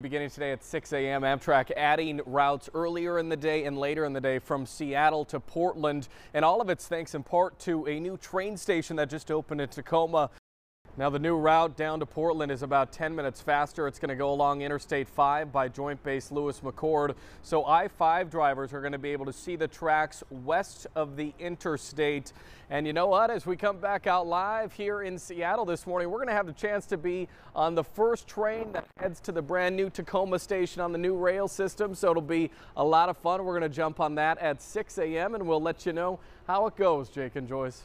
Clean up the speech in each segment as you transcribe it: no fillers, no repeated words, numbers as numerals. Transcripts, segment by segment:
Beginning today at 6 a.m., Amtrak adding routes earlier in the day and later in the day from Seattle to Portland. And all of it's thanks in part to a new train station that just opened in Tacoma. Now the new route down to Portland is about 10 minutes faster. It's going to go along Interstate 5 by Joint Base Lewis McChord. So I-5 drivers are going to be able to see the tracks west of the interstate. And you know what? As we come back out live here in Seattle this morning, we're going to have the chance to be on the first train that heads to the brand new Tacoma station on the new rail system. So it'll be a lot of fun. We're going to jump on that at 6 a.m. and we'll let you know how it goes, Jake and Joyce.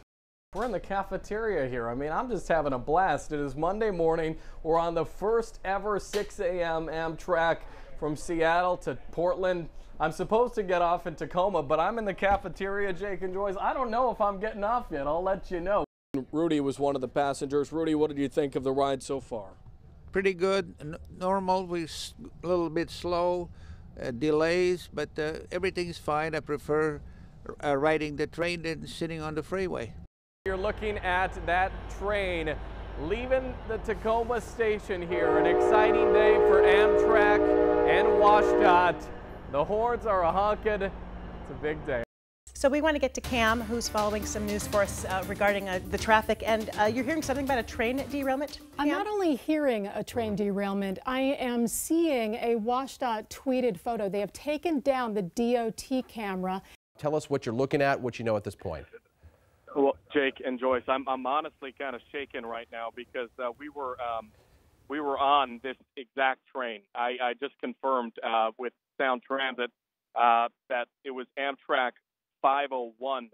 We're in the cafeteria here. I mean, I'm just having a blast. It is Monday morning. We're on the first ever 6 a.m. Amtrak from Seattle to Portland. I'm supposed to get off in Tacoma, but I'm in the cafeteria, Jake and Joyce. I don't know if I'm getting off yet. I'll let you know. Rudy was one of the passengers. Rudy, what did you think of the ride so far? Pretty good. Normal. We're a little bit slow, delays, but everything's fine. I prefer riding the train than sitting on the freeway. You're looking at that train leaving the Tacoma station here. An exciting day for Amtrak and WashDOT. The horns are honking. It's a big day. So we want to get to Cam, who's following some news for us regarding the traffic. And you're hearing something about a train derailment? I'm not only hearing a train derailment, I am seeing a WashDOT tweeted photo. They have taken down the DOT camera. Tell us what you're looking at, what you know at this point. Well, Jake and Joyce, I'm honestly kind of shaken right now because we were on this exact train. I just confirmed with Sound Transit that it was Amtrak 501.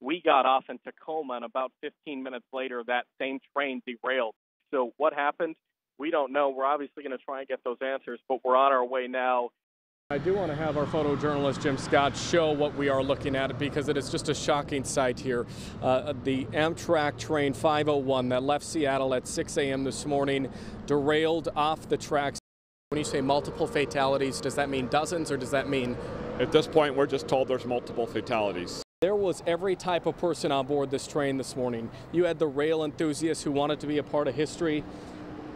We got off in Tacoma, and about 15 minutes later, that same train derailed. So what happened? We don't know. We're obviously going to try and get those answers, but we're on our way now. I do want to have our photojournalist Jim Scott show what we are looking at because it is just a shocking sight here. The Amtrak train 501 that left Seattle at 6 a.m. this morning derailed off the tracks. When you say multiple fatalities, does that mean dozens or does that mean? At this point, we're just told there's multiple fatalities. There was every type of person on board this train this morning. You had the rail enthusiasts who wanted to be a part of history.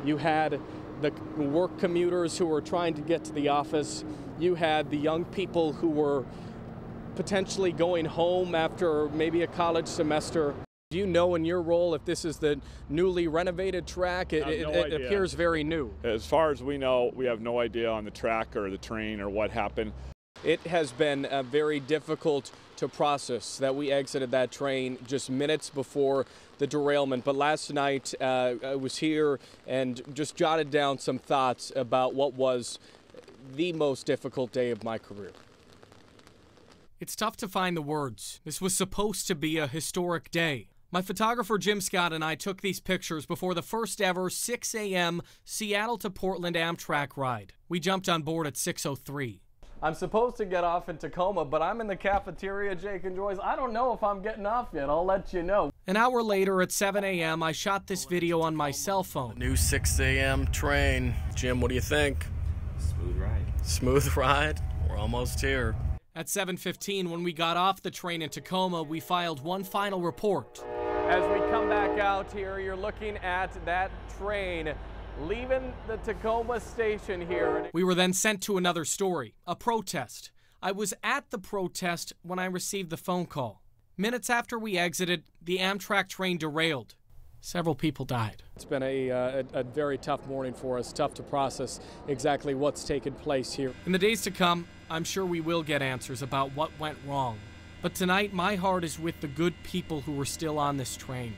You had the work commuters who were trying to get to the office. You had the young people who were potentially going home after maybe a college semester. Do you know in your role if this is the newly renovated track? It appears very new. As far as we know, we have no idea on the track or the train or what happened. It has been very difficult to process that we exited that train just minutes before the derailment. But last night I was here and just jotted down some thoughts about what was the most difficult day of my career. It's tough to find the words. This was supposed to be a historic day. My photographer Jim Scott and I took these pictures before the first ever 6 a.m. Seattle to Portland Amtrak ride. We jumped on board at 6:03. I'm supposed to get off in Tacoma, but I'm in the cafeteria, Jake and Joyce. I don't know if I'm getting off yet. I'll let you know. An hour later at 7 a.m., I shot this video on my cell phone. New 6 a.m. train. Jim, what do you think? Smooth ride. Smooth ride? We're almost here. At 7:15, when we got off the train in Tacoma, we filed one final report. As we come back out here, you're looking at that train leaving the Tacoma station here. We were then sent to another story, a protest. I was at the protest when I received the phone call. Minutes after we exited, the Amtrak train derailed. Several people died. It's been a very tough morning for us, tough to process exactly what's taken place here. In the days to come, I'm sure we will get answers about what went wrong. But tonight, my heart is with the good people who were still on this train.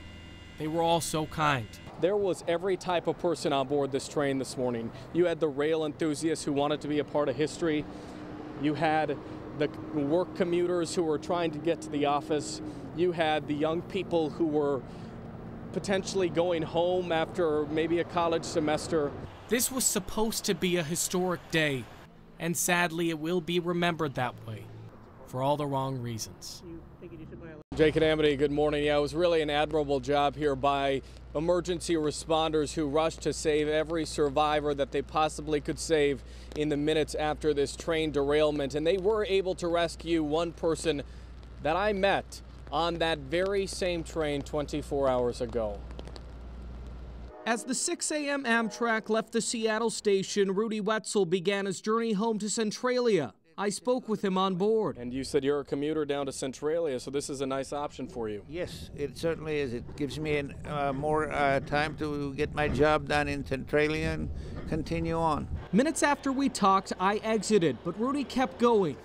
They were all so kind. There was every type of person on board this train this morning. You had the rail enthusiasts who wanted to be a part of history. You had the work commuters who were trying to get to the office. You had the young people who were potentially going home after maybe a college semester. This was supposed to be a historic day, and sadly it will be remembered that way for all the wrong reasons. Jake and Amity, good morning. Yeah, it was really an admirable job here by emergency responders who rushed to save every survivor that they possibly could save in the minutes after this train derailment. And they were able to rescue one person that I met on that very same train 24 hours ago. As the 6 a.m. Amtrak left the Seattle station, Rudy Wetzel began his journey home to Centralia. I spoke with him on board. And you said you're a commuter down to Centralia, so this is a nice option for you. Yes, it certainly is. It gives me more time to get my job done in Centralia and continue on. Minutes after we talked, I exited, but Rudy kept going.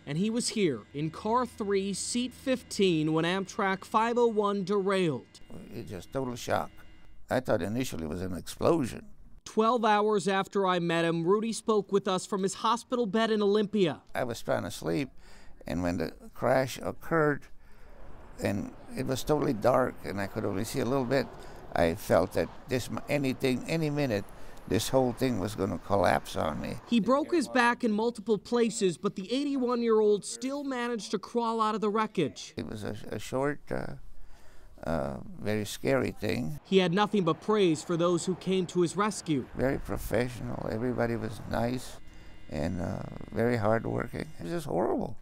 And he was here in car 3, seat 15, when Amtrak 501 derailed. It's just total shock. I thought initially it was an explosion. 12 hours after I met him, Rudy spoke with us from his hospital bed in Olympia. I was trying to sleep, and when the crash occurred, and it was totally dark, and I could only see a little bit, I felt that any minute, this whole thing was going to collapse on me. He broke his back in multiple places, but the 81-year-old still managed to crawl out of the wreckage. It was a short, very scary thing. He had nothing but praise for those who came to his rescue. Very professional. Everybody was nice and very hardworking. It was just horrible.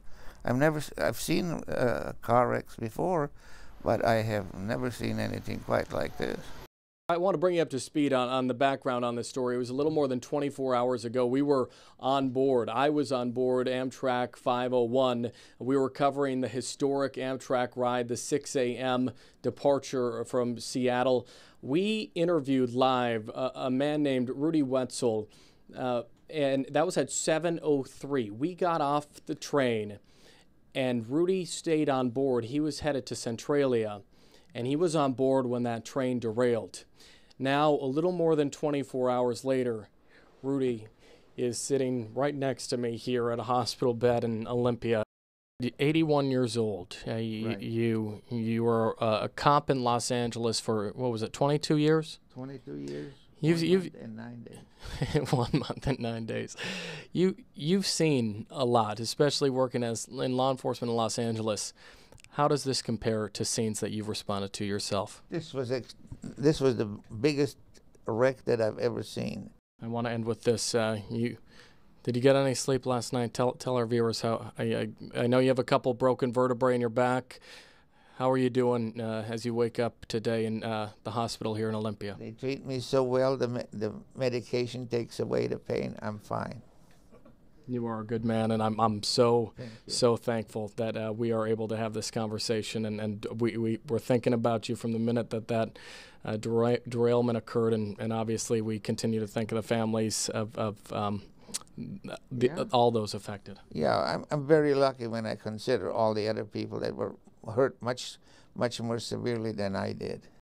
I've seen car wrecks before, but I have never seen anything quite like this. I want to bring you up to speed on the background on this story. It was a little more than 24 hours ago. We were on board. I was on board Amtrak 501. We were covering the historic Amtrak ride, the 6 a.m. departure from Seattle. We interviewed live a man named Rudy Wetzel, and that was at 7:03. We got off the train, and Rudy stayed on board. He was headed to Centralia, and he was on board when that train derailed. Now, a little more than 24 hours later, Rudy is sitting right next to me here at a hospital bed in Olympia. 81 years old. Right. You were a cop in Los Angeles for, what was it, 22 years? 22 years. You've 1 month and 9 days. 1 month and 9 days. You've seen a lot, especially working in law enforcement in Los Angeles. How does this compare to scenes that you've responded to yourself? This was the biggest wreck that I've ever seen. I want to end with this. Did you get any sleep last night? Tell our viewers how. I know you have a couple broken vertebrae in your back. How are you doing as you wake up today in the hospital here in Olympia? They treat me so well. The medication takes away the pain. I'm fine. You are a good man, and I'm so thankful that we are able to have this conversation, and we're thinking about you from the minute that derailment occurred, and obviously we continue to think of the families of all those affected. Yeah, I'm very lucky when I consider all the other people that were hurt much more severely than I did.